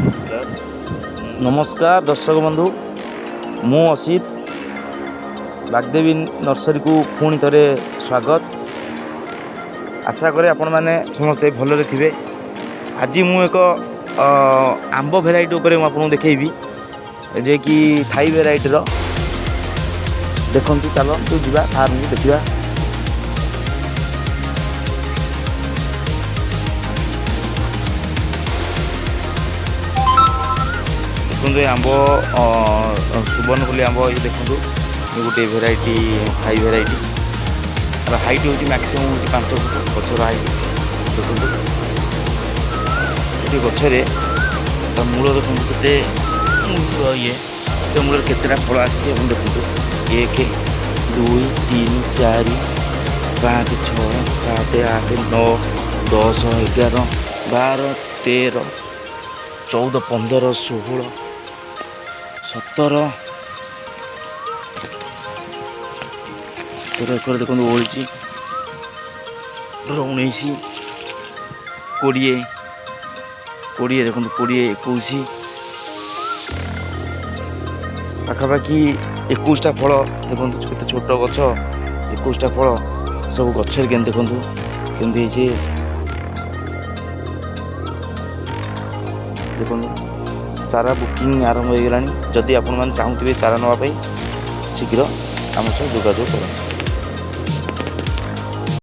नमस्कार दर्शक बंधु मु असित बागदेवी नर्सरी को पुणी थे स्वागत। आशा करे आपण मैंने समस्ते भलरे थे। आज मु एक आंब भेराइटी उपरे आपको देखी जे कि थाई भेराइटी देखु चलो तू जा फार्म को देखा। देखो आंब सुवर्णफुली आंब ये देखो ये गोटे भेराइटी थाई भेराइटी हाइट हूँ मैक्सीम 5 फुट गचर हाइट। देखो ये गचरे मूल देखो के ये मूल केतटा फल आसी देखो 1 2 3 4 5 6 7 8 9 10 11 12 13 14 15 16 17 देखो ओल्ड 19 20 20 देखो 20 21 पाखापाखि 21टा फल देखो केते छोट गछ 21टा फल सब गछर के देखो केमती देखो चारा बुकिंग आरंभ हो गलानी। जदि आपण मैंने चाहूबे चारा नापी शीघ्र आम सह जोगाजोग करें।